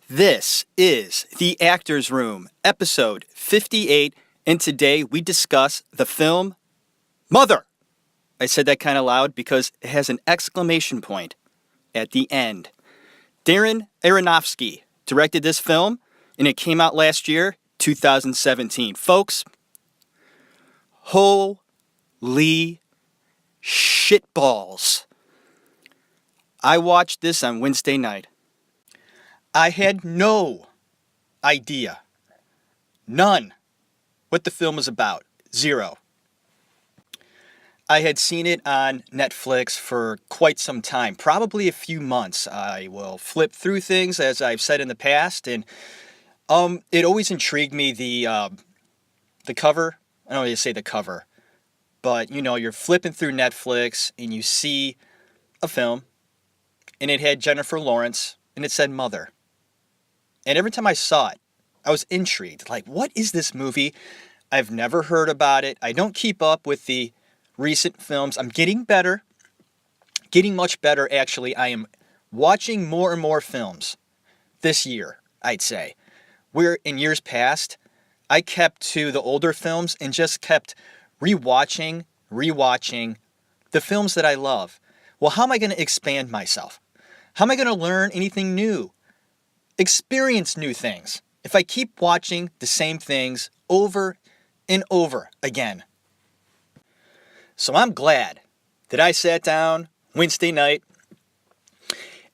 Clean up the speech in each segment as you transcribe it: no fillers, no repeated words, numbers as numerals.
This is The Actors Room, episode 58, and today we discuss the film Mother. I said that kind of loud because it has an exclamation point at the end. Darren Aranofsky directed this film, and it came out last year, 2017. Folks, holy shitballs. I watched this on Wednesday night. I had no idea, none, what the film was about. Zero. I had seen it on Netflix for quite some time, probably a few months. I will flip through things, as I've said in the past, and it always intrigued me, the cover. I don't really say the cover, but you're flipping through Netflix and you see a film, and it had Jennifer Lawrence, and it said Mother. And every time I saw it, I was intrigued. Like, what is this movie? I've never heard about it. I don't keep up with the recent films. I'm getting better. Getting much better, actually. I am watching more and more films this year, I'd say. Where in years past, I kept to the older films and just kept rewatching the films that I love. Well, how am I going to expand myself? How am I going to learn anything new? Experience new things if I keep watching the same things over and over again. So I'm glad that I sat down Wednesday night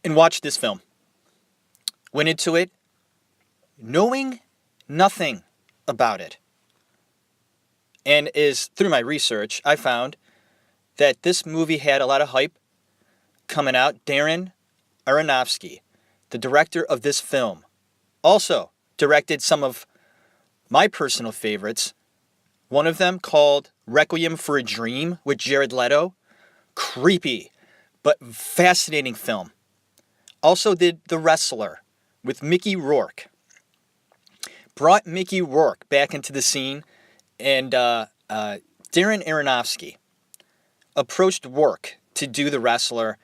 and watched this film. Went into it knowing nothing about it. And through my research, I found that this movie had a lot of hype coming out. Darren Aronofsky, the director of this film, also directed some of my personal favorites. One of them called Requiem for a Dream with Jared Leto. Creepy, but fascinating film. Also did The Wrestler with Mickey Rourke. Brought Mickey Rourke back into the scene, and Darren Aronofsky approached Rourke to do The Wrestler,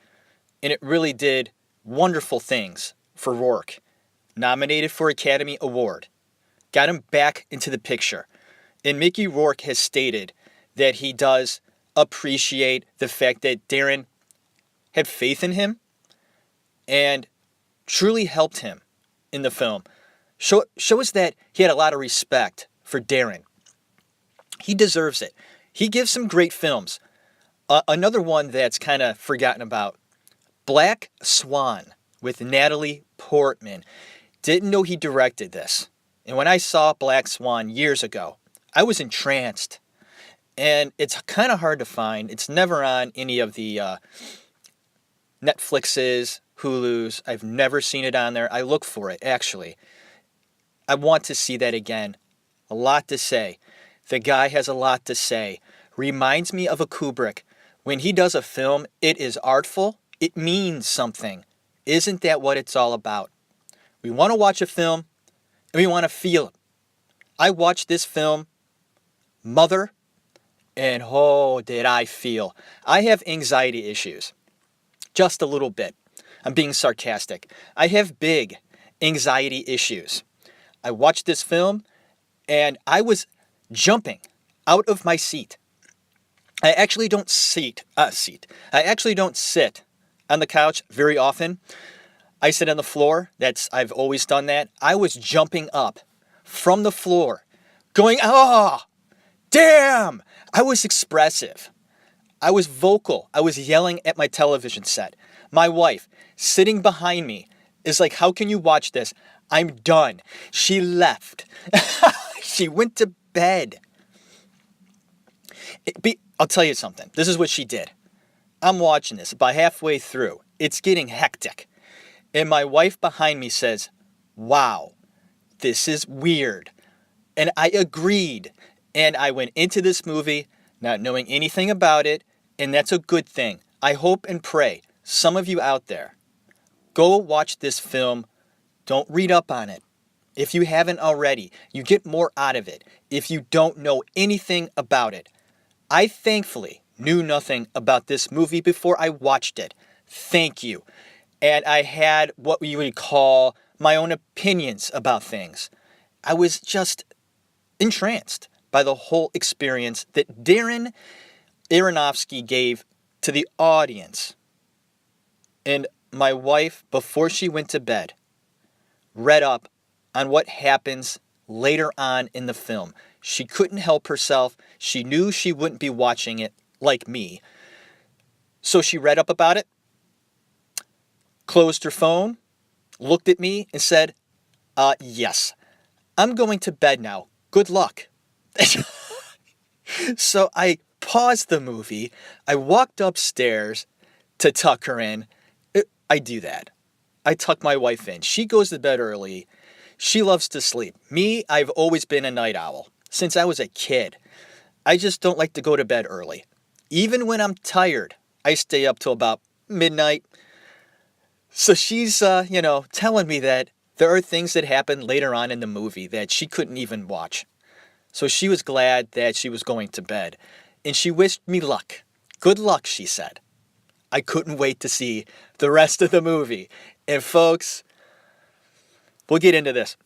and it really did wonderful things for Rourke. Nominated for Academy Award. Got him back into the picture. And Mickey Rourke has stated that he does appreciate the fact that Darren had faith in him and truly helped him in the film. Shows that he had a lot of respect for Darren. He deserves it. He gives some great films. Another one that's kind of forgotten about, Black Swan with Natalie Portman. Didn't know he directed this. And when I saw Black Swan years ago, I was entranced. And it's kind of hard to find. It's never on any of the Netflixes, Hulus. I've never seen it on there. I look for it, actually. I want to see that again. A lot to say. The guy has a lot to say. Reminds me of a Kubrick. When he does a film, it is artful. It means something. Isn't that what it's all about? We want to watch a film, and we want to feel it. I watched this film, Mother, and oh, did I feel. I have anxiety issues. Just a little bit. I'm being sarcastic. I have big anxiety issues. I watched this film, and I was jumping out of my seat. I actually don't sit on the couch very often. I sit on the floor. I've always done that. I was jumping up from the floor, going, oh, damn. I was expressive. I was vocal. I was yelling at my television set. My wife, sitting behind me, is like, how can you watch this? I'm done. She left. She went to bed. I'll tell you something. This is what she did. I'm watching this. About halfway through, it's getting hectic. And my wife behind me says, wow, this is weird. And I agreed. And I went into this movie not knowing anything about it. And that's a good thing. I hope and pray some of you out there, go watch this film. Don't read up on it. If you haven't already, you get more out of it if you don't know anything about it. I thankfully knew nothing about this movie before I watched it. Thank you. And I had what you would call my own opinions about things. I was just entranced by the whole experience that Darren Aronofsky gave to the audience. And my wife, before she went to bed, read up on what happens later on in the film. She couldn't help herself. She knew she wouldn't be watching it like me. So she read up about it, closed her phone, looked at me and said, yes, I'm going to bed now. Good luck. So I paused the movie. I walked upstairs to tuck her in. I do that. I tuck my wife in. She goes to bed early. She loves to sleep. Me, I've always been a night owl since I was a kid. I just don't like to go to bed early. Even when I'm tired, I stay up till about midnight. So she's, telling me that there are things that happen later on in the movie that she couldn't even watch. So she was glad that she was going to bed. And she wished me luck. Good luck, she said. I couldn't wait to see the rest of the movie. And folks, we'll get into this.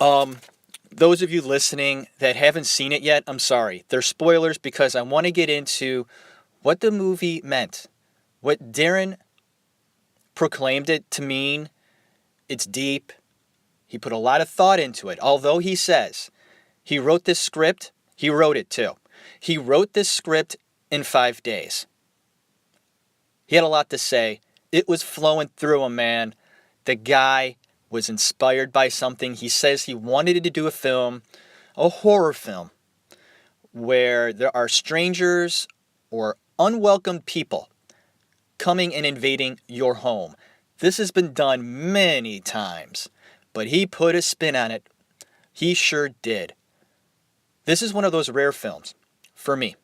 Those of you listening that haven't seen it yet, I'm sorry. They're spoilers because I want to get into what the movie meant. What Darren proclaimed it to mean. It's deep. He put a lot of thought into it. Although he says he wrote this script, he wrote it too. He wrote this script in 5 days. He had a lot to say. It was flowing through him, man. The guy was inspired by something. He says he wanted to do a film, a horror film, where there are strangers or unwelcome people coming and invading your home. This has been done many times, but he put a spin on it. He sure did. This is one of those rare films, for me,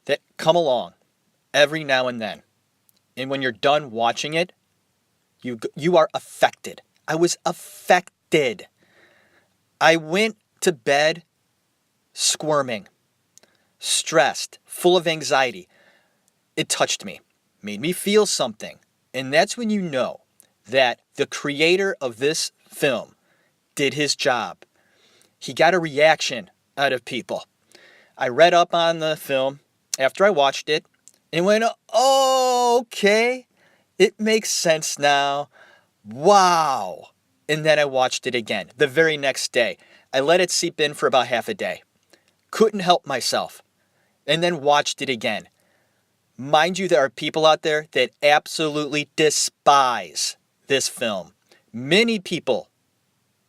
that come along every now and then. And when you're done watching it, you are affected. I was affected. I went to bed squirming, stressed, full of anxiety. It touched me, made me feel something. And that's when you know that the creator of this film did his job. He got a reaction out of people. I read up on the film after I watched it and went, oh, okay, it makes sense now. Wow. And then I watched it again the very next day. I let it seep in for about half a day. Couldn't help myself. And then watched it again. Mind you, there are people out there that absolutely despise this film. Many people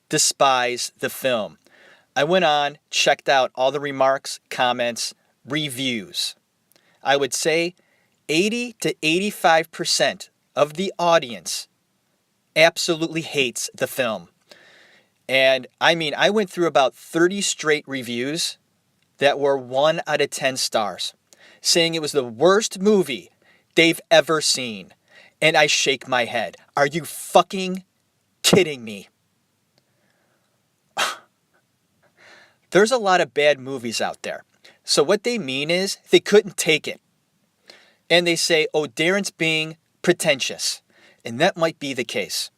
despise the film. I went on, checked out all the remarks, comments, reviews. I would say 80 to 85% of the audience absolutely hates the film. And I went through about 30 straight reviews that were 1 out of 10 stars, saying it was the worst movie they've ever seen. And I shake my head. Are you fucking kidding me? There's a lot of bad movies out there. So what they mean is they couldn't take it. And they say, oh, Darren's being pretentious. And that might be the case.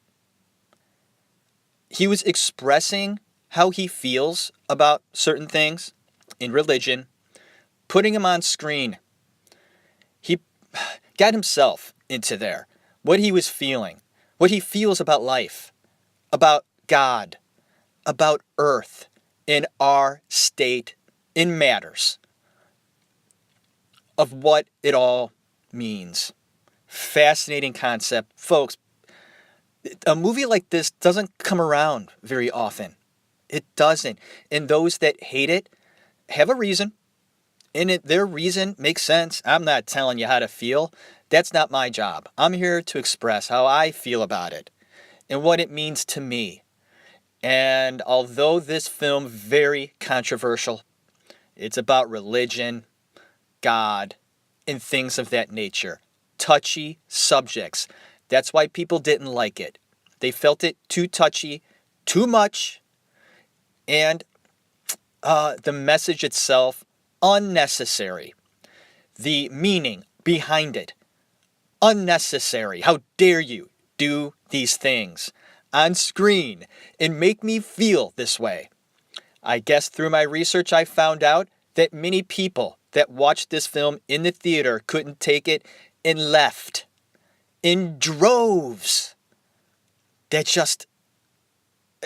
He was expressing how he feels about certain things in religion, putting them on screen. He got himself into there, what he was feeling, what he feels about life, about God, about earth, in our state, in matters of what it all means. Fascinating concept. Folks, a movie like this doesn't come around very often. It doesn't. And those that hate it have a reason. And their reason makes sense. I'm not telling you how to feel. That's not my job. I'm here to express how I feel about it and what it means to me. And although this film very controversial, it's about religion, God, and things of that nature. touchy subjects. That's why people didn't like it. They felt it too touchy, too much, and the message itself, unnecessary. The meaning behind it, unnecessary. How dare you do these things on screen and make me feel this way? I guess through my research I found out that many people that watched this film in the theater couldn't take it and left in droves. That just,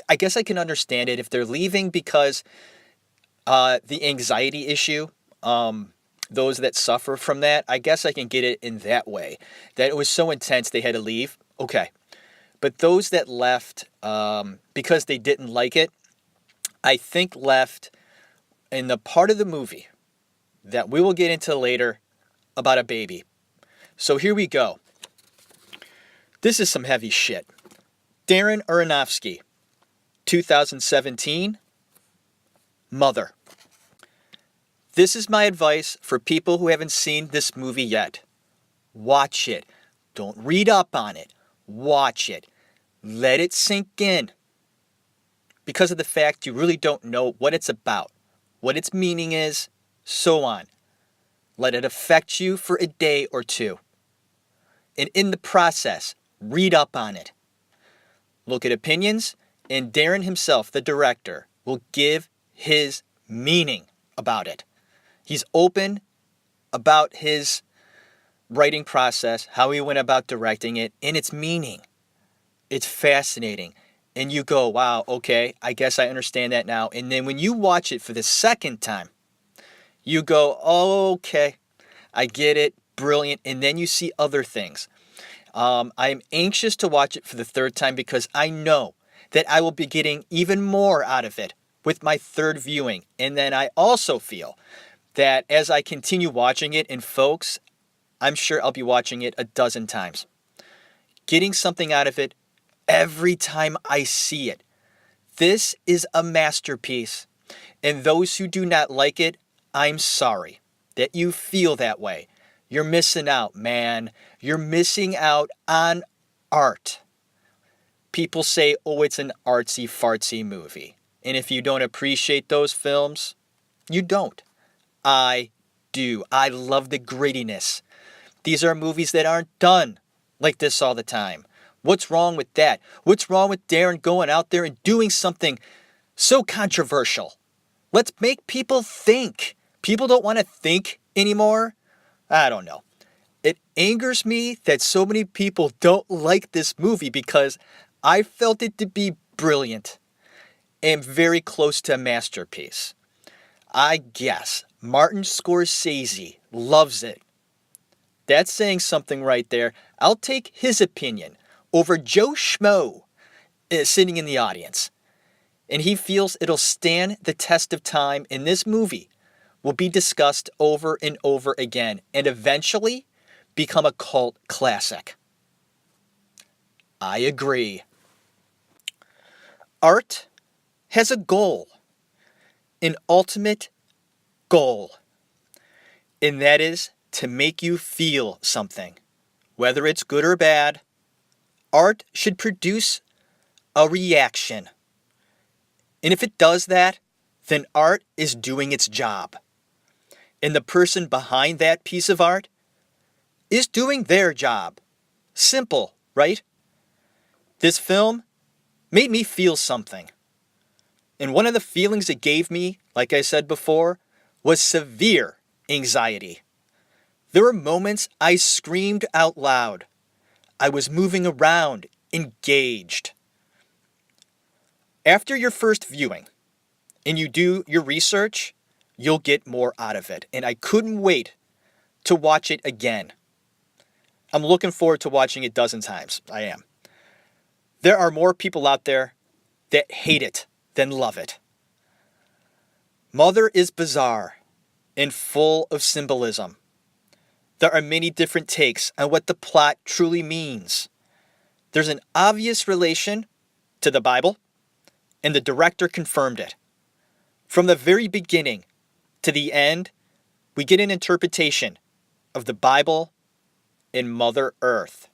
I guess I can understand it if they're leaving because the anxiety issue, those that suffer from that, I guess I can get it in that way. That it was so intense they had to leave. Okay. But those that left because they didn't like it, I think left in the part of the movie that we will get into later about a baby. So here we go. This is some heavy shit. Darren Aronofsky, 2017, Mother. This is my advice for people who haven't seen this movie yet. Watch it. Don't read up on it. Watch it. Let it sink in. Because of the fact you really don't know what it's about, what its meaning is, so on. Let it affect you for a day or two. And in the process, read up on it. Look at opinions, and Darren himself, the director, will give his meaning about it. He's open about his writing process, how he went about directing it, and its meaning. It's fascinating. And you go, wow, okay, I guess I understand that now. And then when you watch it for the second time, you go, oh, okay, I get it, brilliant. And then you see other things. I'm anxious to watch it for the third time because I know that I will be getting even more out of it with my third viewing. And then I also feel that as I continue watching it, and folks, I'm sure I'll be watching it a dozen times, getting something out of it every time I see it. This is a masterpiece. And those who do not like it, I'm sorry that you feel that way. You're missing out, man. You're missing out on art. People say, oh, it's an artsy fartsy movie. And if you don't appreciate those films, you don't. I do. I love the grittiness. These are movies that aren't done like this all the time. What's wrong with that? What's wrong with Darren going out there and doing something so controversial? Let's make people think. People don't want to think anymore. I don't know. It angers me that so many people don't like this movie because I felt it to be brilliant and very close to a masterpiece. I guess Martin Scorsese loves it. That's saying something right there. I'll take his opinion over Joe Schmo sitting in the audience. And he feels it'll stand the test of time, and this movie will be discussed over and over again and eventually become a cult classic. I agree. Art has a goal, an ultimate goal, and that is to make you feel something. Whether it's good or bad, art should produce a reaction. And if it does that, then art is doing its job. And the person behind that piece of art is doing their job. Simple, right? This film made me feel something. And one of the feelings it gave me, like I said before, was severe anxiety. There were moments I screamed out loud. I was moving around, engaged. After your first viewing, and you do your research, you'll get more out of it. And I couldn't wait to watch it again. I'm looking forward to watching it dozens of times. I am. There are more people out there that hate it than love it. Mother is bizarre and full of symbolism. There are many different takes on what the plot truly means. There's an obvious relation to the Bible, and the director confirmed it. From the very beginning to the end, we get an interpretation of the Bible in Mother Earth.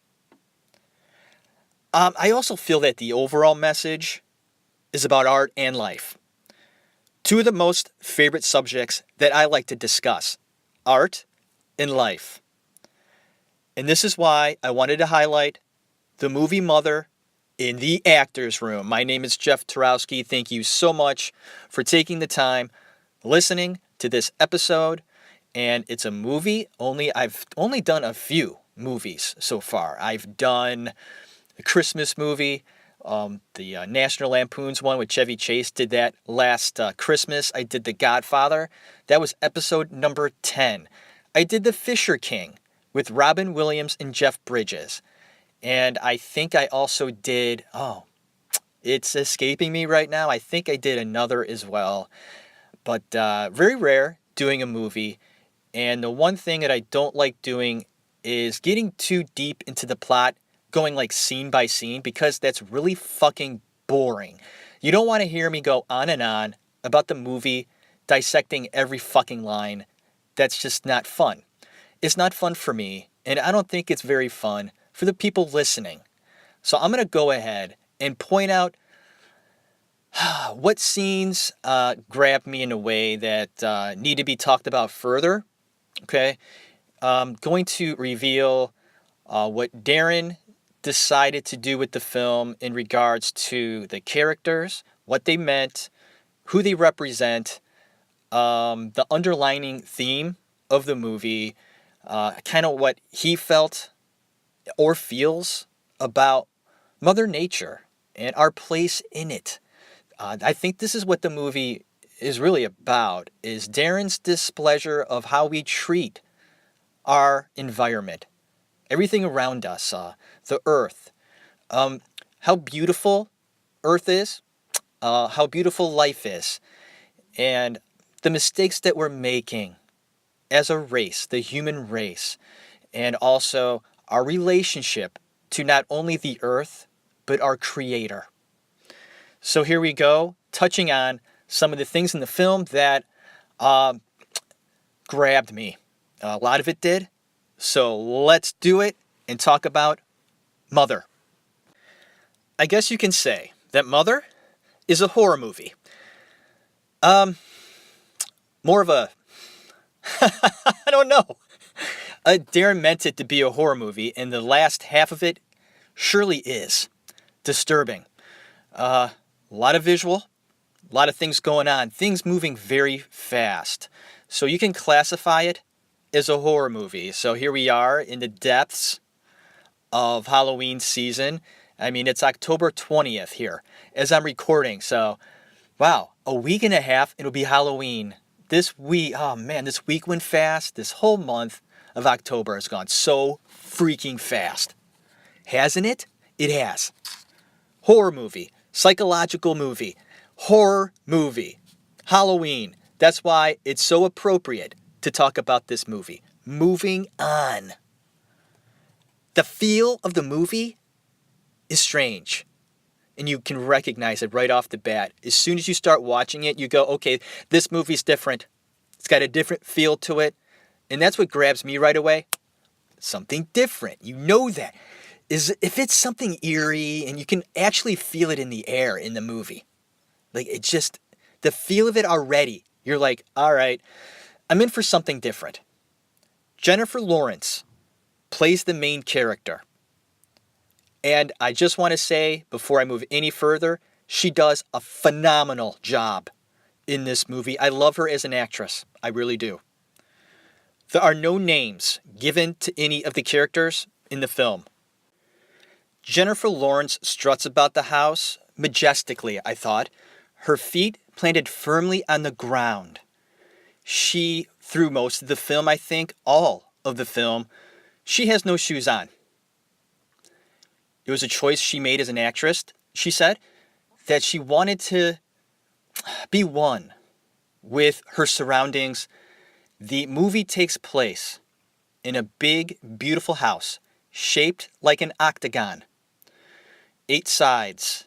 I also feel that the overall message is about art and life. Two of the most favorite subjects that I like to discuss, art and life. And this is why I wanted to highlight the movie Mother in the actor's room. My name is Jeff Tarowski. Thank you so much for taking the time listening to this episode. And it's a movie I've only done a few movies so far. I've done a Christmas movie, the National Lampoon's one with Chevy Chase, did that last Christmas. I did The Godfather. That was episode number 10. I did The Fisher King with Robin Williams and Jeff Bridges. And I think I also did, it's escaping me right now. I think I did another as well. But very rare doing a movie. And the one thing that I don't like doing is getting too deep into the plot, going like scene by scene, because that's really fucking boring. You don't want to hear me go on and on about the movie, dissecting every fucking line. That's just not fun. It's not fun for me, and I don't think it's very fun for the people listening. So I'm going to go ahead and point out what scenes grabbed me in a way that need to be talked about further. Okay, I'm going to reveal what Darren decided to do with the film in regards to the characters, what they meant, who they represent, the underlining theme of the movie, kind of what he felt or feels about Mother Nature and our place in it. I think this is what the movie is really about, is Darren's displeasure of how we treat our environment, everything around us, the earth, how beautiful earth is, how beautiful life is, and the mistakes that we're making as a race, the human race, and also our relationship to not only the earth, but our creator. So here we go, touching on some of the things in the film that grabbed me. A lot of it did. So let's do it and talk about Mother. I guess you can say that Mother is a horror movie. More of a... I don't know. Darren meant it to be a horror movie, and the last half of it surely is disturbing. A lot of visual, a lot of things going on, things moving very fast. So you can classify it as a horror movie. So here we are in the depths of Halloween season. I mean, it's October 20th here as I'm recording. So, wow, a week and a half, it'll be Halloween. This week, oh man, this week went fast. This whole month of October has gone so freaking fast. Hasn't it? It has. Horror movie, psychological movie, horror movie, Halloween. That's why it's so appropriate to talk about this movie. Moving on. The feel of the movie is strange. And you can recognize it right off the bat. As soon as you start watching it, you go, okay, this movie's different. It's got a different feel to it. And that's what grabs me right away. Something different. You know that. Is if it's something eerie and you can actually feel it in the air in the movie. Like, it just, the feel of it already. You're like, all right, I'm in for something different. Jennifer Lawrence plays the main character. And I just want to say, before I move any further, she does a phenomenal job in this movie. I love her as an actress. I really do. There are no names given to any of the characters in the film. Jennifer Lawrence struts about the house majestically, I thought. Her feet planted firmly on the ground. She, through most of the film, I think, all of the film, she has no shoes on. It was a choice she made as an actress, she said, that she wanted to be one with her surroundings. The movie takes place in a big, beautiful house shaped like an octagon. 8 sides,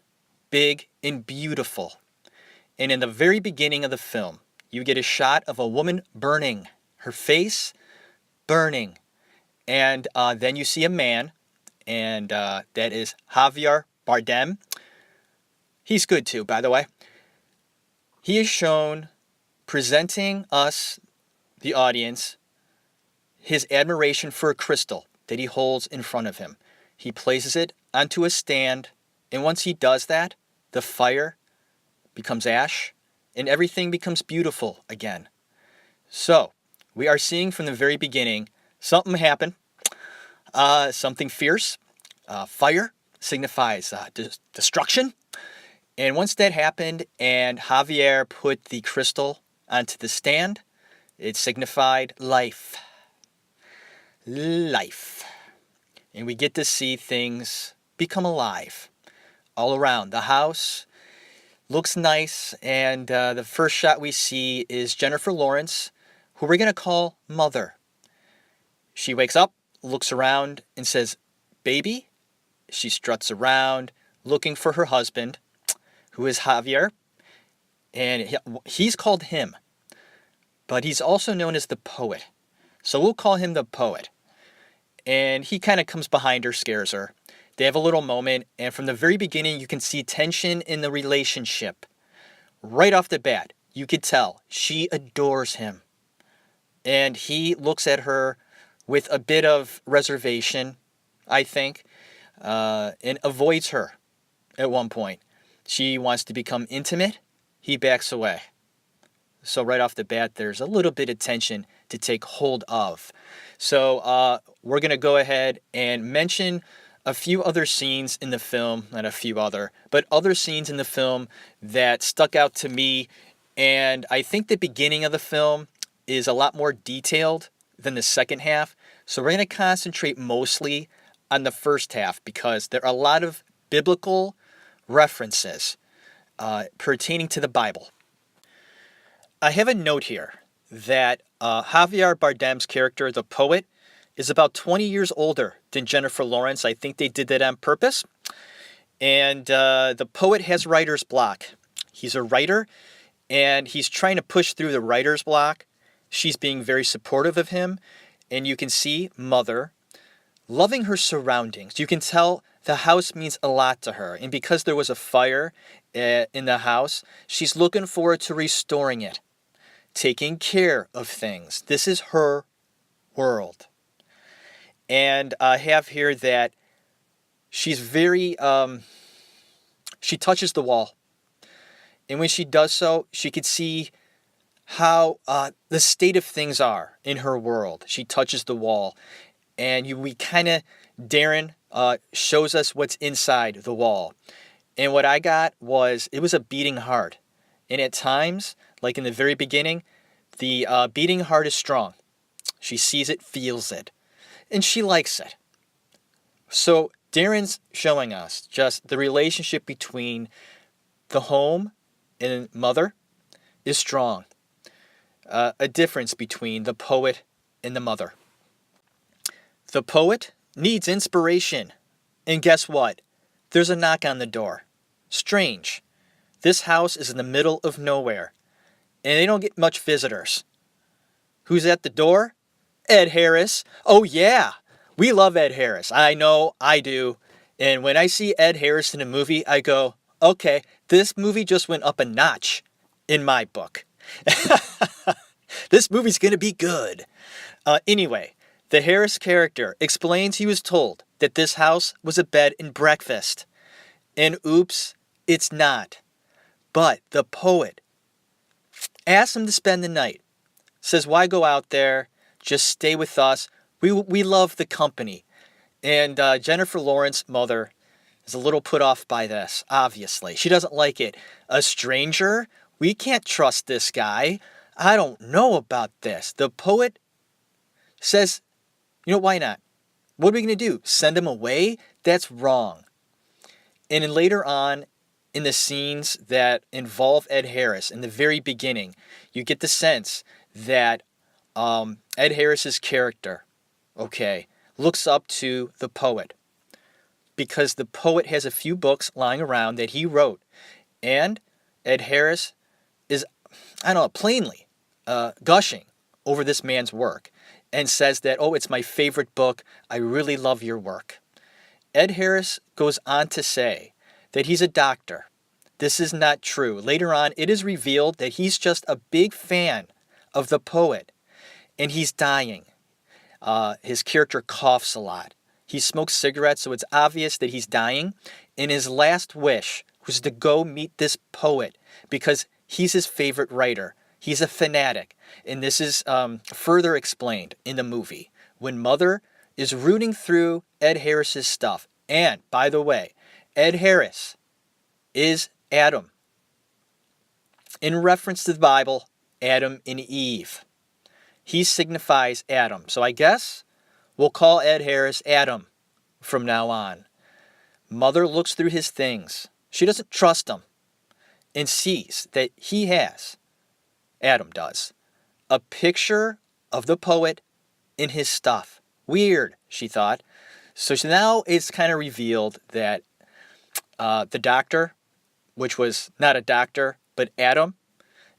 big and beautiful. And in the very beginning of the film, you get a shot of a woman burning, her face burning. And then you see a man, and that is Javier Bardem. He's good too, by the way. He is shown presenting us, the audience, his admiration for a crystal that he holds in front of him. He places it onto a stand, and once he does that, the fire becomes ash, and everything becomes beautiful again. So, we are seeing from the very beginning something happen, something fierce. Fire signifies destruction. And once that happened and Javier put the crystal onto the stand, it signified life. Life. And we get to see things become alive all around. The house looks nice, and the first shot we see is Jennifer Lawrence, who we're going to call Mother. She wakes up, looks around, and says, "Baby?" She struts around, looking for her husband, who is Javier, and he's called him, but he's also known as the poet. So we'll call him the poet. And he kind of comes behind her, scares her. They have a little moment, and from the very beginning, you can see tension in the relationship. Right off the bat, you could tell she adores him. And he looks at her with a bit of reservation, I think, and avoids her at one point. She wants to become intimate. He backs away. So right off the bat, there's a little bit of tension to take hold of. So we're going to go ahead and mention a few other scenes in the film, not a few other, but other scenes in the film that stuck out to me. And I think the beginning of the film is a lot more detailed than the second half. So we're going to concentrate mostly on the first half because there are a lot of biblical references pertaining to the Bible. I have a note here that Javier Bardem's character, the poet, is about 20 years older than Jennifer Lawrence. I think they did that on purpose. And the poet has writer's block. He's a writer, and he's trying to push through the writer's block. She's being very supportive of him. And you can see Mother loving her surroundings. You can tell the house means a lot to her. And because there was a fire in the house, she's looking forward to restoring it, taking care of things. This is her world. And I have here that she's very, she touches the wall. And when she does so, she could see how the state of things are in her world. She touches the wall. And we kind of, Darren shows us what's inside the wall. And what I got was, it was a beating heart. And at times, like in the very beginning, the beating heart is strong. She sees it, feels it, and she likes it. So Darren's showing us just the relationship between the home and Mother is strong. A difference between the poet and the mother. The poet needs inspiration. And guess what? There's a knock on the door. Strange. This house is in the middle of nowhere, and they don't get much visitors. Who's at the door? Ed Harris. Oh yeah, we love Ed Harris. I know, I do. And when I see Ed Harris in a movie, I go, okay, this movie just went up a notch in my book. This movie's going to be good. Anyway, the Harris character explains he was told that this house was a bed and breakfast. And oops, it's not. But the poet asks him to spend the night. Says, why go out there? Just stay with us. We love the company. And Jennifer Lawrence, Mother, is a little put off by this, obviously. She doesn't like it. A stranger? We can't trust this guy. I don't know about this. The poet says, you know, why not? What are we going to do? Send him away? That's wrong. And then later on, in the scenes that involve Ed Harris, in the very beginning, you get the sense that Ed Harris's character, looks up to the poet. Because the poet has a few books lying around that he wrote. And Ed Harris is, plainly gushing over this man's work. and says that, oh, it's my favorite book. I really love your work. Ed Harris goes on to say that he's a doctor. This is not true. Later on, it is revealed that he's just a big fan of the poet, and he's dying. His character coughs a lot. He smokes cigarettes, so it's obvious that he's dying. And his last wish was to go meet this poet because he's his favorite writer. He's a fanatic. And this is further explained in the movie when Mother is rooting through Ed Harris's stuff. And, by the way, Ed Harris is Adam. In reference to the Bible, Adam and Eve. He signifies Adam. So I guess we'll call Ed Harris Adam from now on. Mother looks through his things. She doesn't trust him and sees that he has, Adam does, a picture of the poet in his stuff. Weird, she thought. So now it's kind of revealed that the doctor, which was not a doctor, but Adam,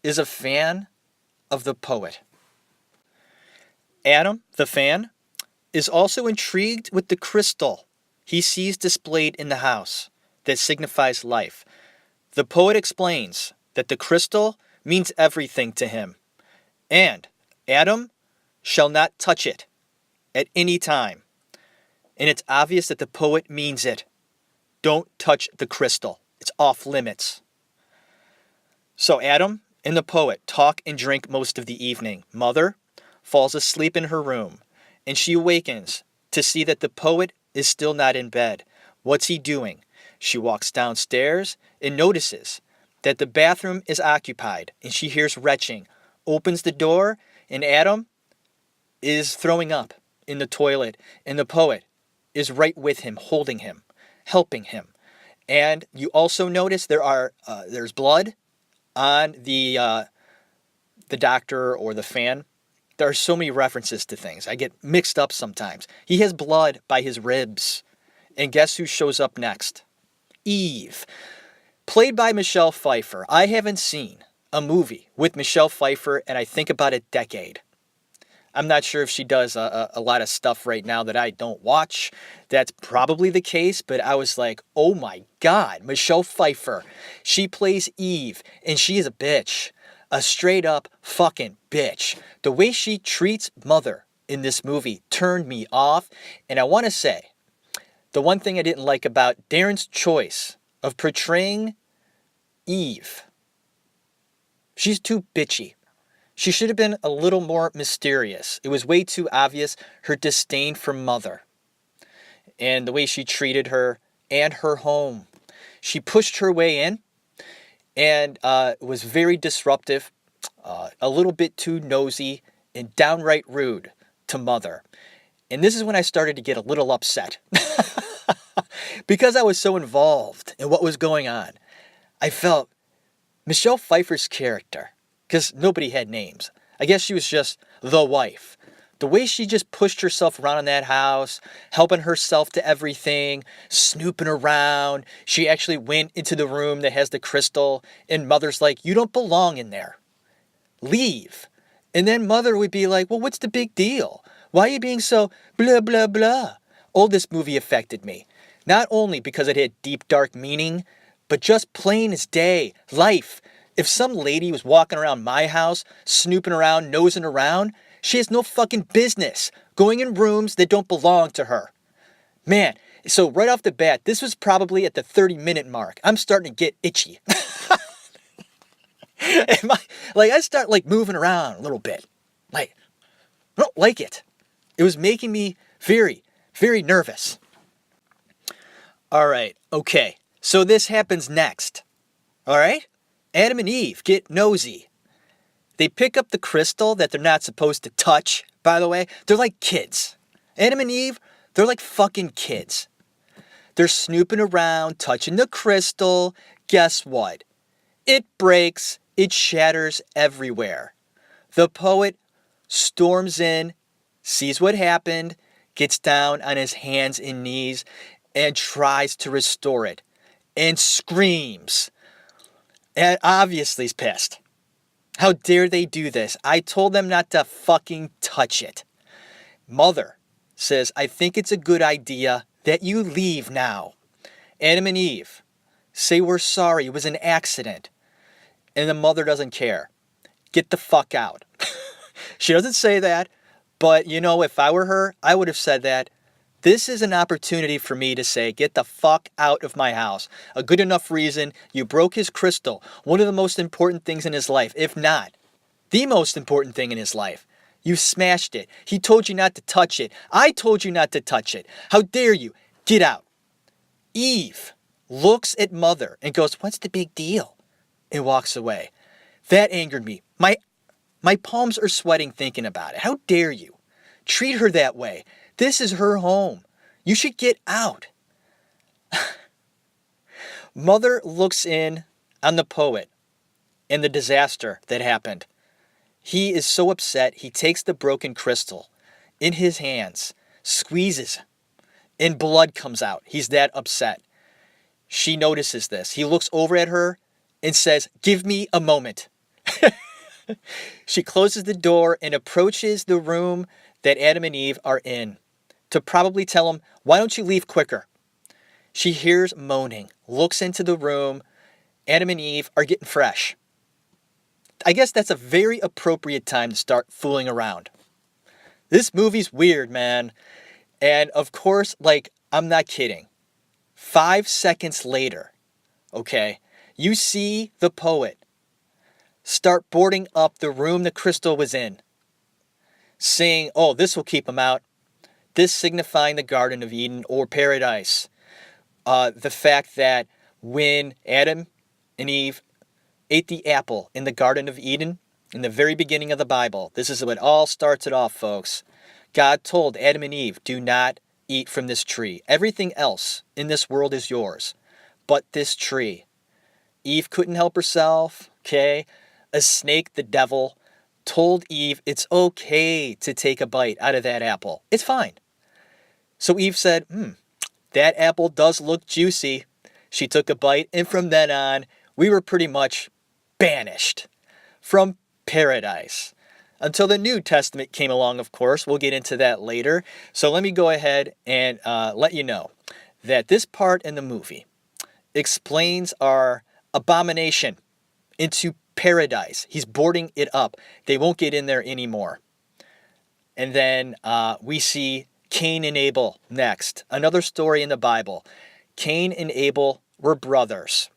is a fan of the poet. Adam, the fan, is also intrigued with the crystal he sees displayed in the house that signifies life. The poet explains that the crystal means everything to him, and Adam shall not touch it at any time. And it's obvious that the poet means it. Don't touch the crystal. It's off limits. So Adam and the poet talk and drink most of the evening. Mother falls asleep in her room, and she awakens to see that the poet is still not in bed. What's he doing? She walks downstairs and notices that the bathroom is occupied, and she hears retching, opens the door, and Adam is throwing up in the toilet, and the poet is right with him, holding him, helping him. And you also notice there's blood on the doctor or the fan. There are so many references to things. I get mixed up sometimes. He has blood by his ribs. And guess who shows up next? Eve. Played by Michelle Pfeiffer. I haven't seen a movie with Michelle Pfeiffer in I think about a decade. I'm not sure if she does a lot of stuff right now that I don't watch. That's probably the case, but I was like, oh my God, Michelle Pfeiffer. She plays Eve, and she is a bitch. A straight up fucking bitch. The way she treats Mother in this movie turned me off. And I want to say, the one thing I didn't like about Darren's choice of portraying Eve, she's too bitchy. She should have been a little more mysterious. It was way too obvious her disdain for Mother and the way she treated her and her home. She pushed her way in and was very disruptive, a little bit too nosy, and downright rude to Mother. And this is when I started to get a little upset. Because I was so involved in what was going on. I felt Michelle Pfeiffer's character, because nobody had names. I guess she was just the wife. The way she just pushed herself around in that house, helping herself to everything, snooping around. She actually went into the room that has the crystal, and Mother's like, you don't belong in there. Leave. And then Mother would be like, well, what's the big deal? Why are you being so blah, blah, blah? Oh, this movie affected me. Not only because it had deep, dark meaning, but just plain as day, life. If some lady was walking around my house, snooping around, nosing around, she has no fucking business going in rooms that don't belong to her. Man, so right off the bat, this was probably at the 30-minute mark. I'm starting to get itchy. I start moving around a little bit. I don't like it. It was making me very, very nervous. All right, okay. So this happens next. All right? Adam and Eve get nosy. They pick up the crystal that they're not supposed to touch, by the way. They're like kids. Adam and Eve, they're like fucking kids. They're snooping around, touching the crystal. Guess what? It breaks. It shatters everywhere. The poet storms in, sees what happened, gets down on his hands and knees, and tries to restore it. And screams. And obviously he's pissed. How dare they do this? I told them not to fucking touch it. Mother says, I think it's a good idea that you leave now. Adam and Eve say, we're sorry, it was an accident. And the mother doesn't care. Get the fuck out. She doesn't say that, but if I were her, I would have said that. This is an opportunity for me to say, get the fuck out of my house. A good enough reason. You broke his crystal. One of the most important things in his life, if not the most important thing in his life. You smashed it. He told you not to touch it. I told you not to touch it. How dare you? Get out. Eve looks at mother and goes, what's the big deal? And walks away. That angered me. My palms are sweating thinking about it. How dare you? Treat her that way. This is her home. You should get out. Mother looks in on the poet and the disaster that happened. He is so upset, he takes the broken crystal in his hands, squeezes, and blood comes out. He's that upset. She notices this. He looks over at her and says, give me a moment. She closes the door and approaches the room that Adam and Eve are in to probably tell him, why don't you leave quicker? She hears moaning, looks into the room. Adam and Eve are getting fresh. I guess that's a very appropriate time to start fooling around. This movie's weird, man. And of course, I'm not kidding. 5 seconds later, okay, you see the poet start boarding up the room the crystal was in, saying, oh, this will keep him out. This signifying the Garden of Eden or paradise. The fact that when Adam and Eve ate the apple in the Garden of Eden, in the very beginning of the Bible, this is what all starts it off, folks. God told Adam and Eve, do not eat from this tree. Everything else in this world is yours, but this tree. Eve couldn't help herself, okay? A snake, the devil, told Eve it's okay to take a bite out of that apple. It's fine. So Eve said, that apple does look juicy. She took a bite, and from then on, we were pretty much banished from paradise. Until the New Testament came along, of course. We'll get into that later. So let me go ahead and let you know that this part in the movie explains our abomination into paradise. He's boarding it up. They won't get in there anymore. And then we see Cain and Abel next. Another story in the Bible. Cain and Abel were brothers.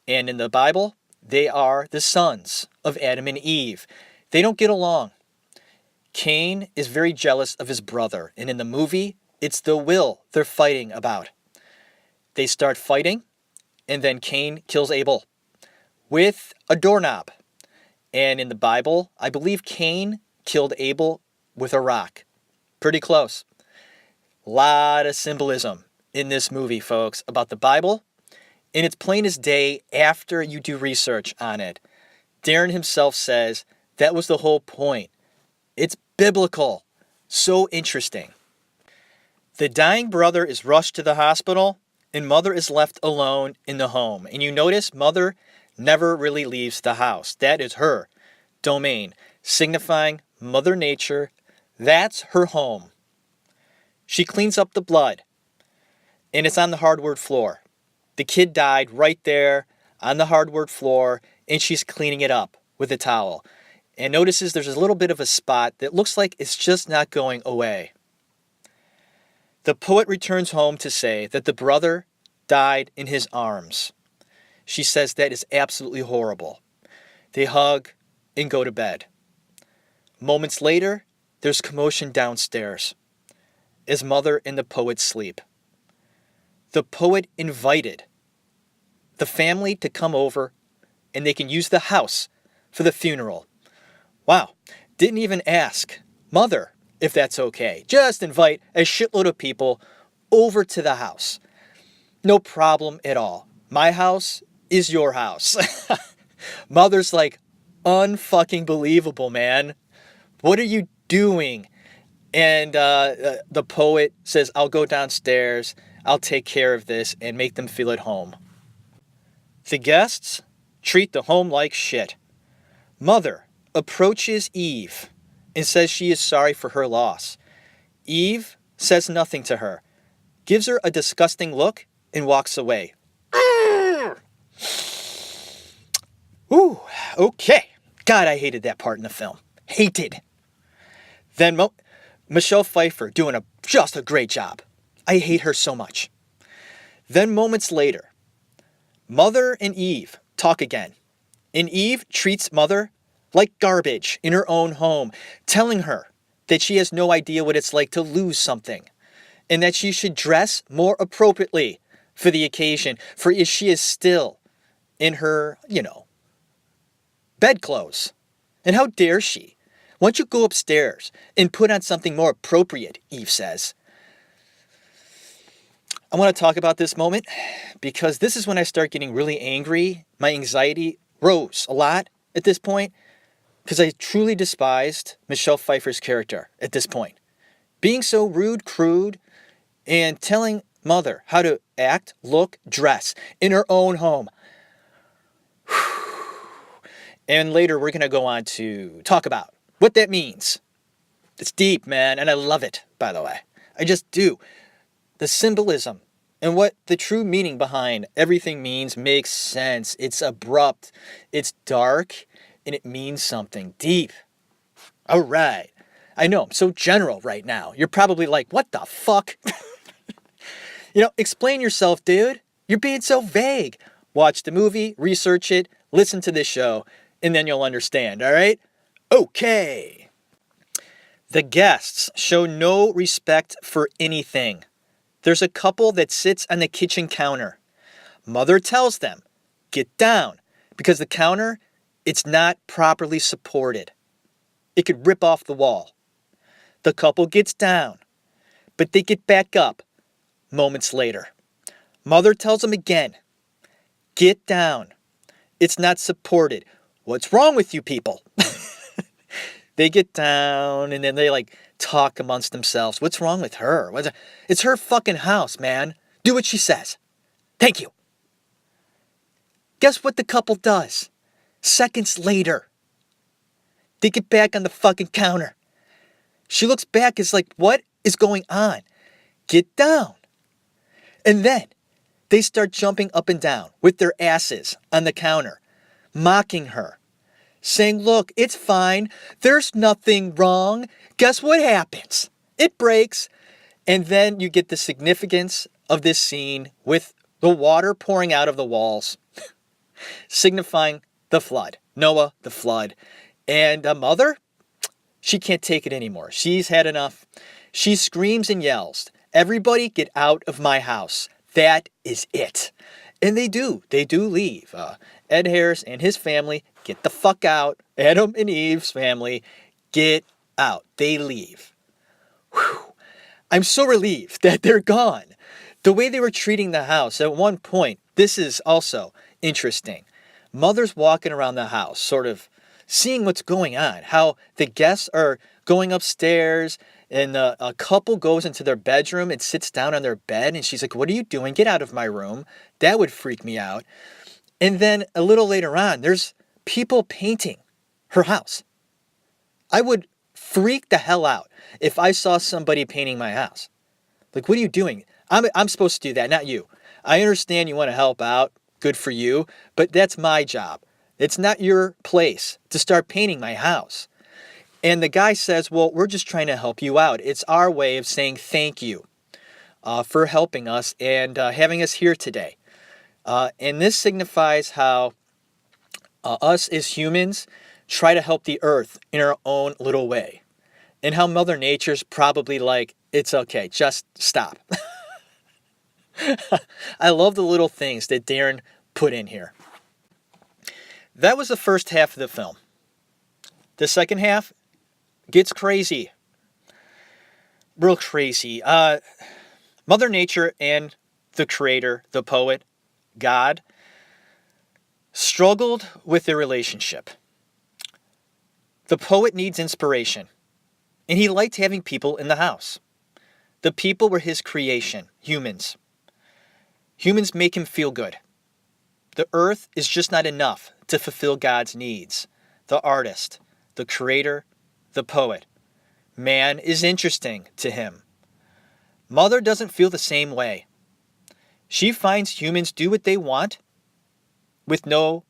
And in the Bible, they are the sons of Adam and Eve. They don't get along. Cain is very jealous of his brother. And in the movie, it's the will they're fighting about. They start fighting, and then Cain kills Abel with a doorknob. And in the Bible, I believe Cain killed Abel with a rock. Pretty close. Lot of symbolism in this movie, folks, about the Bible. And it's plain as day after you do research on it. Darren himself says that was the whole point. It's biblical. So interesting. The dying brother is rushed to the hospital, and mother is left alone in the home. And you notice mother never really leaves the house. That is her domain, signifying Mother Nature. That's her home. She cleans up the blood, and it's on the hardwood floor. The kid died right there on the hardwood floor, and she's cleaning it up with a towel. And notices there's a little bit of a spot that looks like it's just not going away. The poet returns home to say that the brother died in his arms. She says that is absolutely horrible. They hug and go to bed. Moments later, there's commotion downstairs as mother and the poet sleep. The poet invited the family to come over, and they can use the house for the funeral. Wow, didn't even ask mother if that's okay. Just invite a shitload of people over to the house. No problem at all. My house is your house. Mother's like, unfucking believable, man. What are you doing? And the poet says, I'll go downstairs. I'll take care of this and make them feel at home. The guests treat the home like shit. Mother approaches Eve and says she is sorry for her loss. Eve says nothing to her, gives her a disgusting look, and walks away. Ooh, okay. God, I hated that part in the film. Hated. Then Michelle Pfeiffer doing just a great job. I hate her so much. Then moments later, Mother and Eve talk again. And Eve treats Mother like garbage in her own home, telling her that she has no idea what it's like to lose something, and that she should dress more appropriately for the occasion, for if she is still in her, bedclothes. And how dare she? Why don't you go upstairs and put on something more appropriate, Eve says. I want to talk about this moment because this is when I start getting really angry. My anxiety rose a lot at this point because I truly despised Michelle Pfeiffer's character at this point. Being so rude, crude, and telling Mother how to act, look, dress in her own home. And later we're going to go on to talk about what that means. It's deep, man, and I love it, by the way. I just do. The symbolism and what the true meaning behind everything means makes sense. It's abrupt, it's dark, and it means something deep. All right. I know, I'm so general right now. You're probably like, what the fuck? Explain yourself, dude. You're being so vague. Watch the movie, research it, listen to this show, and then you'll understand, all right? Okay. The guests show no respect for anything. There's a couple that sits on the kitchen counter. Mother tells them, get down, because the counter, it's not properly supported. It could rip off the wall. The couple gets down, but they get back up moments later. Mother tells them again, get down. It's not supported. What's wrong with you people? They get down and then they talk amongst themselves. What's wrong with her? It's her fucking house, man. Do what she says. Thank you. Guess what the couple does? Seconds later, they get back on the fucking counter. She looks back, is like, what is going on? Get down. And then they start jumping up and down with their asses on the counter, mocking her, saying, look, it's fine. There's nothing wrong. Guess what happens? It breaks. And then you get the significance of this scene with the water pouring out of the walls, signifying the flood. Noah, the flood. And a mother, she can't take it anymore. She's had enough. She screams and yells, everybody get out of my house. That is it. And they do. They do leave. Ed Harris and his family get the fuck out. Adam and Eve's family get out. They leave. Whew. I'm so relieved that they're gone. The way they were treating the house at one point, this is also interesting. Mother's walking around the house, sort of seeing what's going on, how the guests are going upstairs, and a couple goes into their bedroom and sits down on their bed, and she's like, what are you doing? Get out of my room. That would freak me out. And then a little later on, there's people painting her house. I would freak the hell out if I saw somebody painting my house. Like, what are you doing? I'm supposed to do that, not you. I understand you want to help out. Good for you. But that's my job. It's not your place to start painting my house. And the guy says, well, we're just trying to help you out. It's our way of saying thank you for helping us and having us here today. And this signifies how us as humans try to help the earth in our own little way. And how Mother Nature's probably like, it's okay, just stop. I love the little things that Darren put in here. That was the first half of the film. The second half gets crazy. Real crazy. Mother Nature and the creator, the poet, God, struggled with their relationship. The poet needs inspiration, and he liked having people in the house. The people were his creation, humans. Humans make him feel good. The earth is just not enough to fulfill God's needs. The artist, the creator, the poet Man is interesting to him. Mother doesn't feel the same way. She finds humans do what they want with no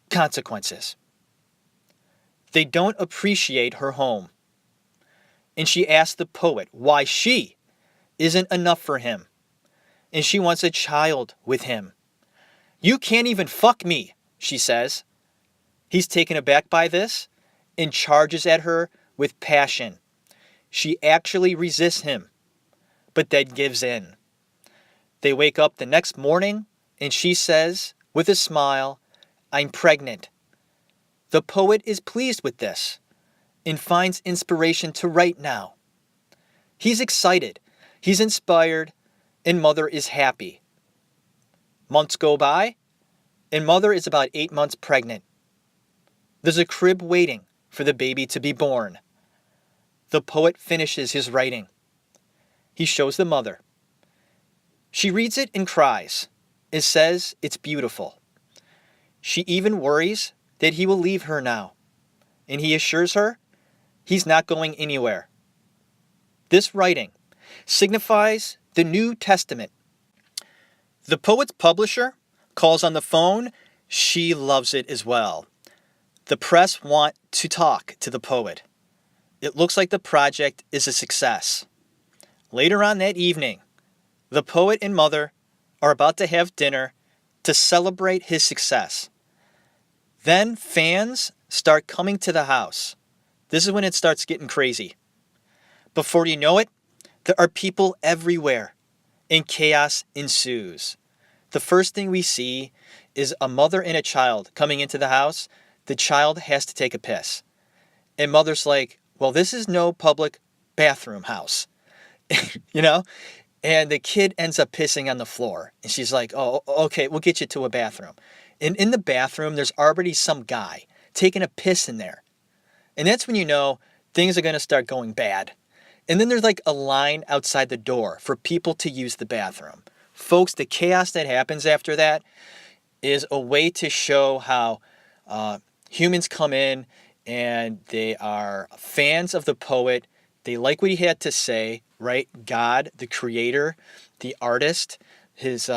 consequences. They don't appreciate her home. And she asks the poet why she isn't enough for him. And she wants a child with him. You can't even fuck me, she says. He's taken aback by this and charges at her with passion. She actually resists him, but then gives in. They wake up the next morning and she says, with a smile, I'm pregnant. The poet is pleased with this and finds inspiration to write now. He's excited, he's inspired, and Mother is happy. Months go by, and Mother is about 8 months pregnant. There's a crib waiting for the baby to be born. The poet finishes his writing. He shows the mother. She reads it and cries and says it's beautiful. She even worries that he will leave her now, and he assures her he's not going anywhere. This writing signifies the New Testament. The poet's publisher calls on the phone. She loves it as well. The press want to talk to the poet. It looks like the project is a success. Later on that evening, the poet and Mother are about to have dinner to celebrate his success. Then fans start coming to the house. This is when it starts getting crazy. Before you know it, there are people everywhere, and chaos ensues. The first thing we see is a mother and a child coming into the house. The child has to take a piss. And Mother's like, well, this is no public bathroom house, you know? And the kid ends up pissing on the floor. And she's like, oh, okay, we'll get you to a bathroom. And in the bathroom, there's already some guy taking a piss in there. And that's when you know things are going to start going bad. And then there's like a line outside the door for people to use the bathroom. Folks, the chaos that happens after that is a way to show how humans come in and they are fans of the poet. They like what he had to say, right? God, the creator, the artist, his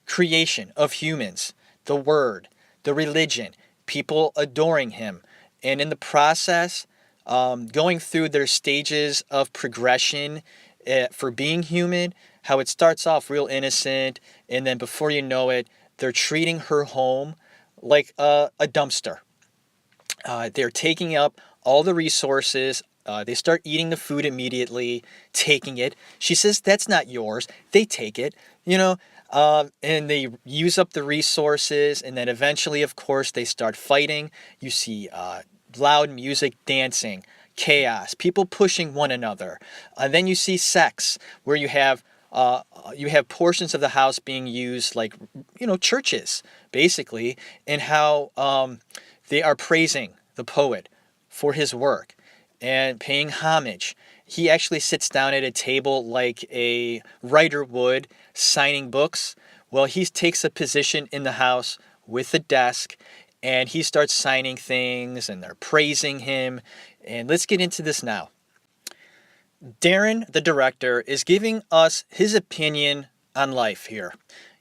creation of humans, the word, the religion, people adoring him. And in the process, going through their stages of progression for being human, how it starts off real innocent, and then before you know it, they're treating her home like a dumpster. They're taking up all the resources. They start eating the food immediately, taking it. She says, that's not yours. They take it, and they use up the resources. And then eventually, of course, they start fighting. You see loud music, dancing, chaos, people pushing one another. Then you see sex, where you have portions of the house being used like, churches, basically, and how they are praising the poet for his work and paying homage. He actually sits down at a table like a writer would, signing books. Well, he takes a position in the house with a desk, and he starts signing things, and they're praising him. And let's get into this now. Darren, the director, is giving us his opinion on life here.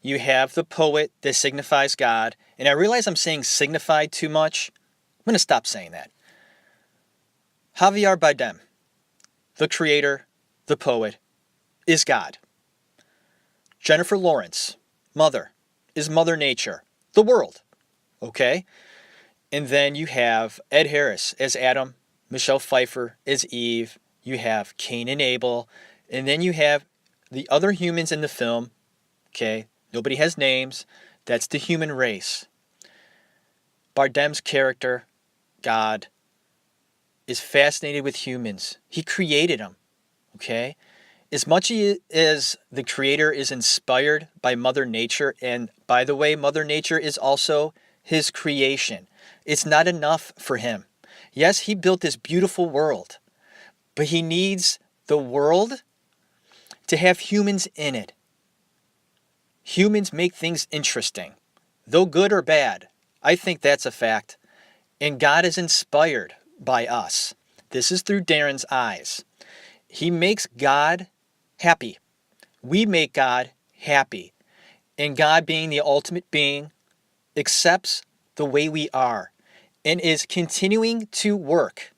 You have the poet that signifies God, and I realize I'm saying signified too much. I'm going to stop saying that. Javier Bardem, the creator, the poet, is God. Jennifer Lawrence, Mother, is Mother Nature, the world. Okay? And then you have Ed Harris as Adam, Michelle Pfeiffer as Eve. You have Cain and Abel. And then you have the other humans in the film. Okay? Nobody has names. That's the human race. Bardem's character, God, is fascinated with humans. He created them. Okay? As much as the creator is inspired by Mother Nature, and by the way, Mother Nature is also his creation. It's not enough for him. Yes, he built this beautiful world, but he needs the world to have humans in it. Humans make things interesting, though good or bad. I think that's a fact. And God is inspired by us. This is through Darren's eyes. He makes God happy. We make God happy. And God, being the ultimate being, accepts the way we are and is continuing to work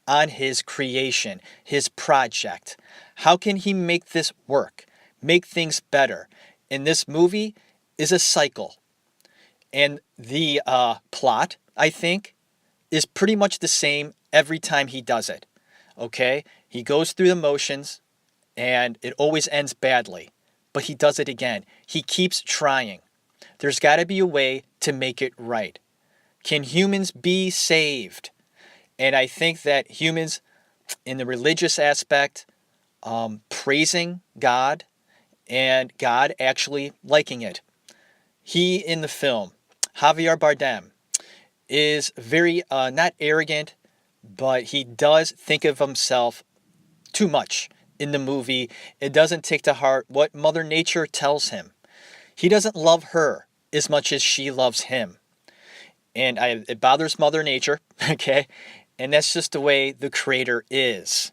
on his creation, his project. How can he make this work? Make things better? And this movie is a cycle. And the plot, I think, is pretty much the same every time he does it. Okay? He goes through the motions and it always ends badly. But he does it again. He keeps trying. There's got to be a way to make it right. Can humans be saved? And I think that humans, in the religious aspect, praising God and God actually liking it. He, in the film, Javier Bardem, is very, not arrogant, but he does think of himself too much in the movie. It doesn't take to heart what Mother Nature tells him. He doesn't love her as much as she loves him. And it bothers Mother Nature, okay? And that's just the way the creator is.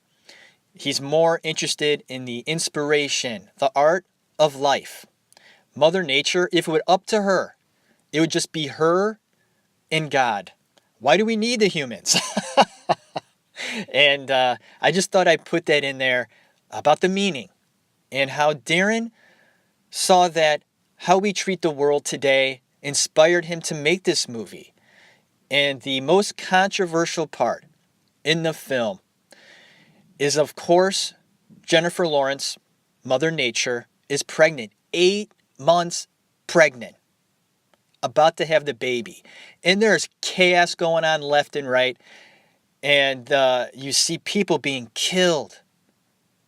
He's more interested in the inspiration, the art of life. Mother Nature, if it were up to her, it would just be her and God. Why do we need the humans? And I just thought I'd put that in there about the meaning and how Darren saw that how we treat the world today inspired him to make this movie. And the most controversial part in the film is, of course, Jennifer Lawrence, Mother Nature, is pregnant, 8 months pregnant, about to have the baby. And there's chaos going on left and right. And you see people being killed.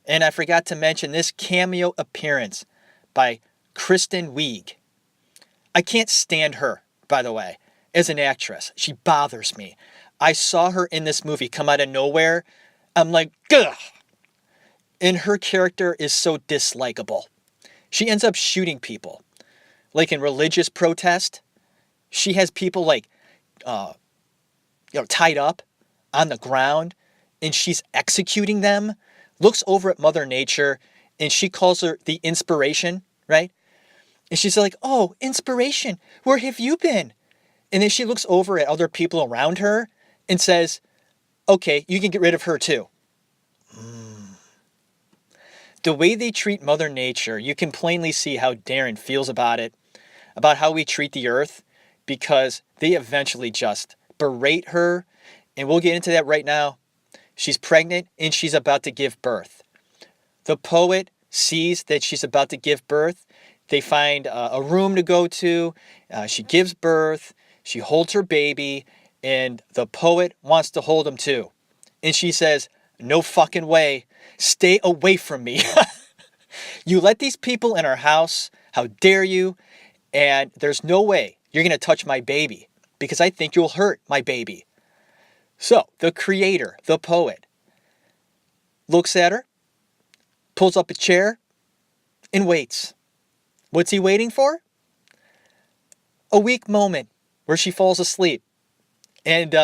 And I forgot to mention this cameo appearance by Kristen Wiig. I can't stand her, by the way, as an actress. She bothers me. I saw her in this movie come out of nowhere. I'm like, ugh. And her character is so dislikable. She ends up shooting people. Like in religious protest, she has people like, tied up on the ground, and she's executing them. Looks over at Mother Nature, and she calls her the inspiration, right? And she's like, oh, inspiration, where have you been? And then she looks over at other people around her and says, okay, you can get rid of her too. The way they treat Mother Nature, you can plainly see how Darren feels about it, about how we treat the earth, because they eventually just berate her. And we'll get into that right now. She's pregnant and she's about to give birth. The poet sees that she's about to give birth. They find a room to go to. She gives birth. She holds her baby. And the poet wants to hold him too. And she says, no fucking way. Stay away from me. You let these people in our house. How dare you? And there's no way you're going to touch my baby because I think you'll hurt my baby. So the creator, the poet, looks at her, pulls up a chair, and waits. What's he waiting for? A weak moment where she falls asleep. And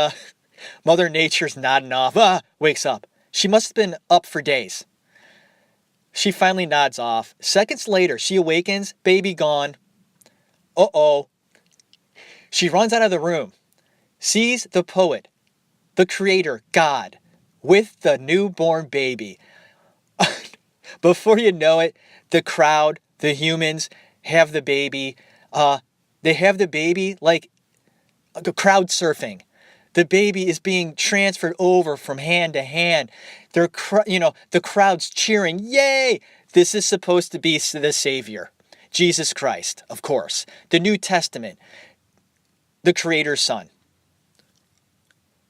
Mother Nature's nodding off, wakes up. She must have been up for days. She finally nods off. Seconds later, she awakens, baby gone. Uh-oh. She runs out of the room, sees the poet, the creator, God, with the newborn baby. Before you know it, the crowd, the humans, have the baby. They have the baby like crowd surfing. The baby is being transferred over from hand to hand. The crowd's cheering, yay! This is supposed to be the Savior, Jesus Christ, of course. The New Testament, the Creator's Son.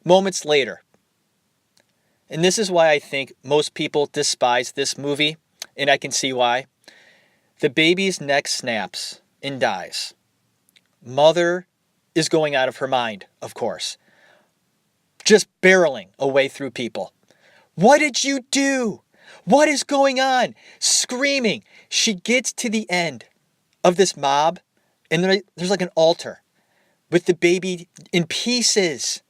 Moments later, and this is why I think most people despise this movie, and I can see why. The baby's neck snaps and dies. Mother is going out of her mind, of course. Just barreling away through people. What did you do? What is going on? Screaming. She gets to the end of this mob, and there's like an altar with the baby in pieces.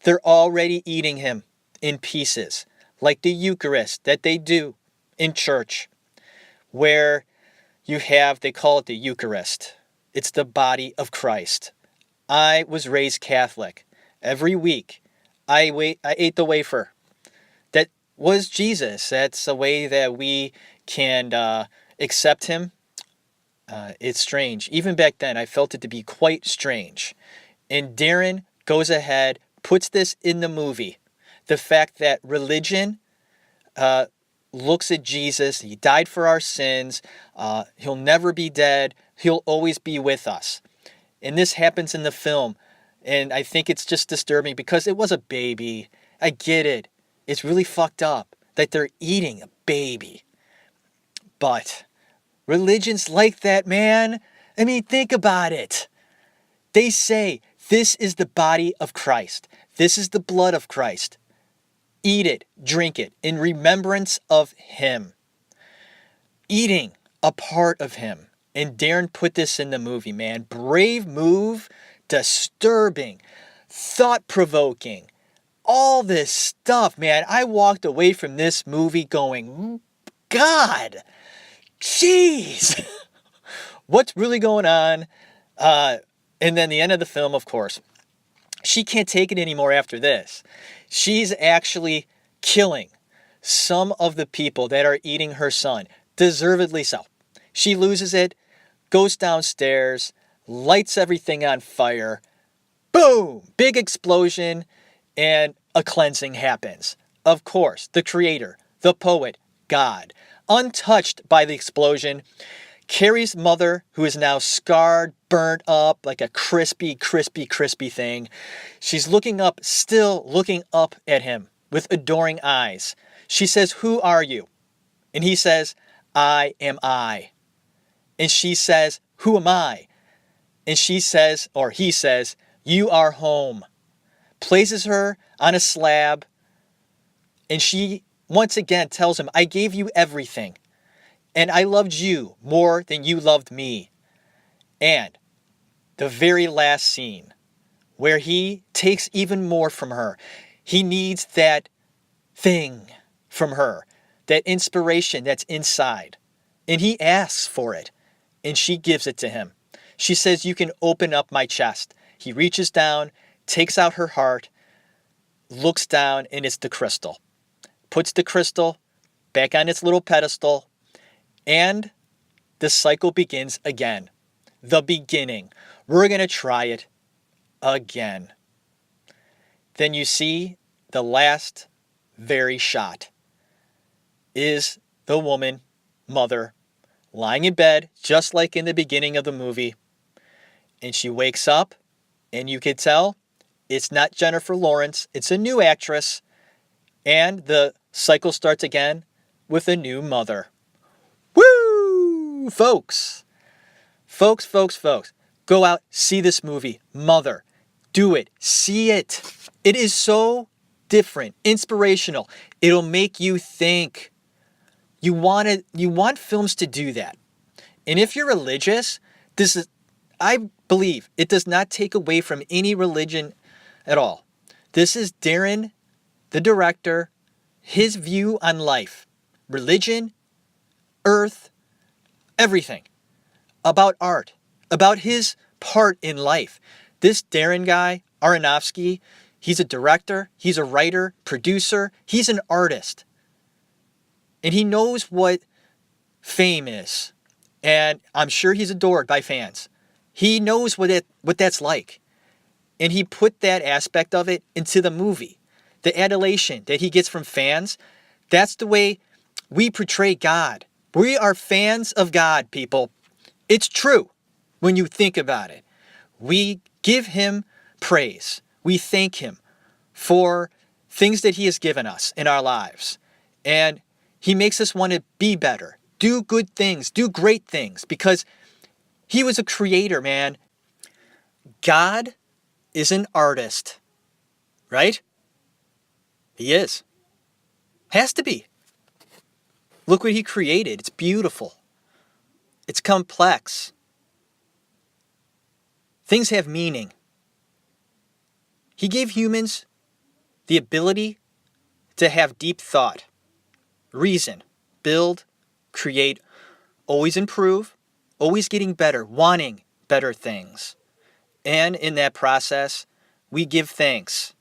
They're already eating him in pieces, like the Eucharist that they do in church, where they call it the Eucharist. It's the body of Christ. I was raised Catholic. Every week, I ate the wafer. That was Jesus. That's a way that we can accept him. It's strange. Even back then, I felt it to be quite strange. And Darren goes ahead, puts this in the movie. The fact that religion looks at Jesus. He died for our sins. He'll never be dead. He'll always be with us. And this happens in the film. And I think it's just disturbing because it was a baby. I get it. It's really fucked up that they're eating a baby. But religion's like that, man. I mean, think about it. They say, this is the body of Christ. This is the blood of Christ. Eat it, drink it, in remembrance of him. Eating a part of him. And Darren put this in the movie, man. Brave move, disturbing, thought-provoking. All this stuff, man. I walked away from this movie going, God, jeez. What's really going on? And then the end of the film, of course. She can't take it anymore after this. She's actually killing some of the people that are eating her son. Deservedly so. She loses it, goes downstairs, lights everything on fire. Boom! Big explosion, and a cleansing happens. Of course, the creator, the poet, God, untouched by the explosion, Carrie's mother, who is now scarred, burnt up like a crispy thing. She's looking up, still looking up at him with adoring eyes. She says, "Who are you?" And he says, "I am I." And she says, "Who am I?" And she says, or he says, "You are home." Places her on a slab. And she once again tells him, "I gave you everything. And I loved you more than you loved me." And the very last scene where he takes even more from her. He needs that thing from her, that inspiration that's inside. And he asks for it. And she gives it to him. She says, "You can open up my chest." He reaches down, takes out her heart, looks down, and it's the crystal. Puts the crystal back on its little pedestal. And the cycle begins again. The beginning. We're going to try it again. Then you see the last very shot is the woman, mother, lying in bed, just like in the beginning of the movie. And she wakes up, and you can tell it's not Jennifer Lawrence. It's a new actress. And the cycle starts again with a new mother. Woo! Folks. Go out, see this movie. Mother. Do it. See it. It is so different, inspirational. It'll make you think. You want films to do that. And if you're religious, I believe it does not take away from any religion at all. This is Darren, the director, his view on life, religion, earth, everything. About art, about his part in life. This Darren guy, Aronofsky, he's a director, he's a writer, producer, he's an artist. And he knows what fame is. And I'm sure he's adored by fans. He knows what that's like. And he put that aspect of it into the movie. The adulation that he gets from fans, that's the way we portray God. We are fans of God, people. It's true when you think about it. We give him praise. We thank him for things that he has given us in our lives. And he makes us want to be better, do good things, do great things, because he was a creator, man. God is an artist, right? He is. Has to be. Look what he created. It's beautiful. It's complex. Things have meaning. He gave humans the ability to have deep thought, reason, build, create, always improve, always getting better, wanting better things. And in that process, we give thanks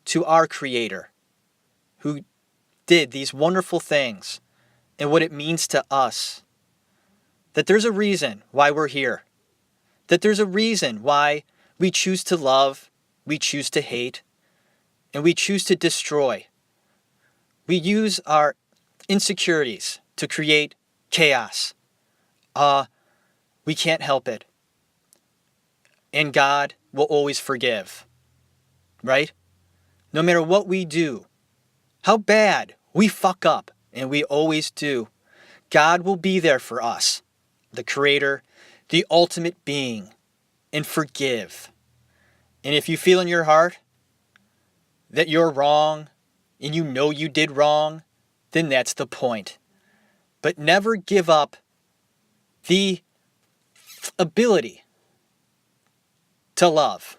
to our Creator who did these wonderful things and what it means to us. That there's a reason why we're here. That there's a reason why we choose to love, we choose to hate, and we choose to destroy. We use our insecurities to create chaos. We can't help it. And God will always forgive. Right? No matter what we do, how bad we fuck up, and we always do, God will be there for us, the Creator, the ultimate being, and forgive. And if you feel in your heart that you're wrong, and you know you did wrong, then that's the point. But never give up the ability to love.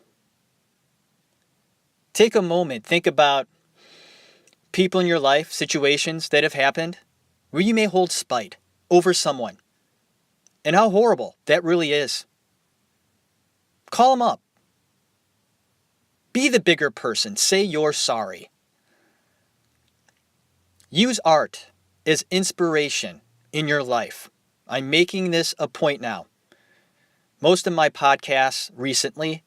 Take a moment, think about people in your life, situations that have happened where you may hold spite over someone, and how horrible that really is. Call them up. Be the bigger person. Say you're sorry. Use art as inspiration in your life. I'm making this a point now. Most of my podcasts recently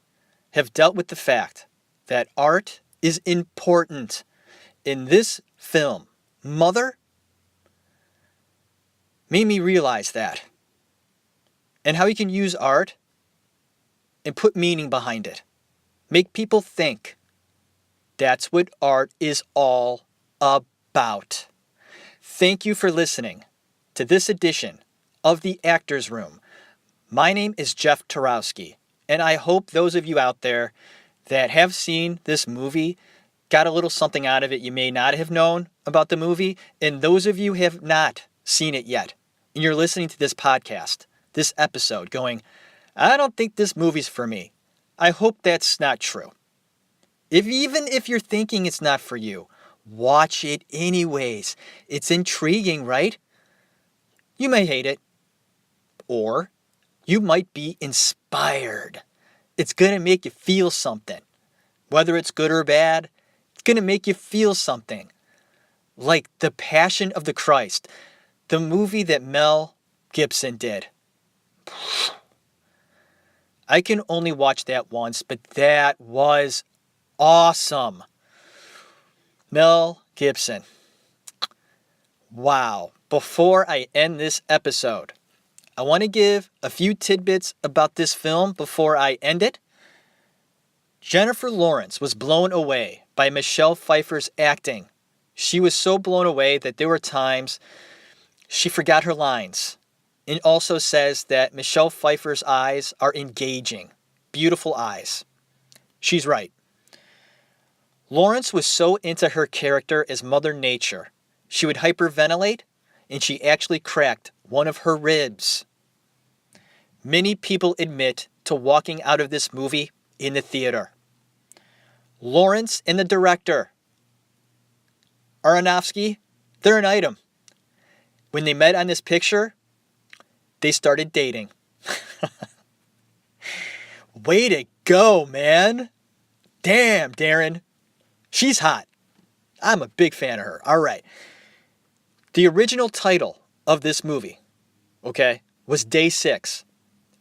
have dealt with the fact that art is important. In this film, Mother made me realize that. And how you can use art and put meaning behind it. Make people think. That's what art is all about. Thank you for listening to this edition of The Actors Room. My name is Jeff Tarowski, and I hope those of you out there that have seen this movie got a little something out of it you may not have known about the movie, and those of you who have not seen it yet, and you're listening to this podcast, this episode, going, I don't think this movie's for me. I hope that's not true. Even if you're thinking it's not for you, watch it anyways. It's intriguing, right? You may hate it, or you might be inspired. It's going to make you feel something. Whether it's good or bad, it's going to make you feel something. Like The Passion of the Christ, the movie that Mel Gibson did. I can only watch that once, but that was awesome. Mel Gibson. Wow. Before I end this episode, I want to give a few tidbits about this film before I end it. Jennifer Lawrence was blown away by Michelle Pfeiffer's acting. She was so blown away that there were times she forgot her lines. It also says that Michelle Pfeiffer's eyes are engaging. Beautiful eyes. She's right. Lawrence was so into her character as Mother Nature. She would hyperventilate, and she actually cracked one of her ribs. Many people admit to walking out of this movie in the theater. Lawrence and the director, Aronofsky, they're an item. When they met on this picture, they started dating. Way to go, man. Damn, Darren. She's hot. I'm a big fan of her. All right. The original title of this movie, was Day 6.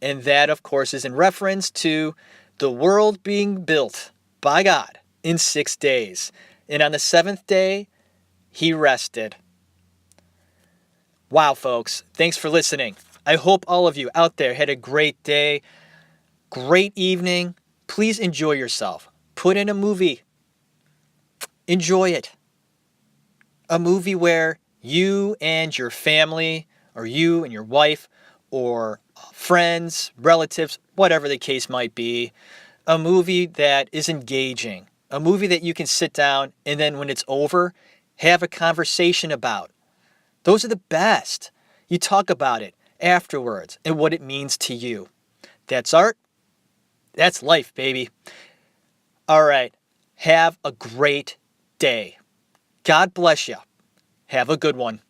And that, of course, is in reference to the world being built by God in 6 days. And on the 7th day, he rested. Wow, folks. Thanks for listening. I hope all of you out there had a great day, great evening. Please enjoy yourself. Put in a movie. Enjoy it. A movie where you and your family, or you and your wife, or friends, relatives, whatever the case might be, a movie that is engaging, a movie that you can sit down and then when it's over, have a conversation about. Those are the best. You talk about it afterwards and what it means to you. That's art. That's life, baby. All right. Have a great day. God bless you. Have a good one.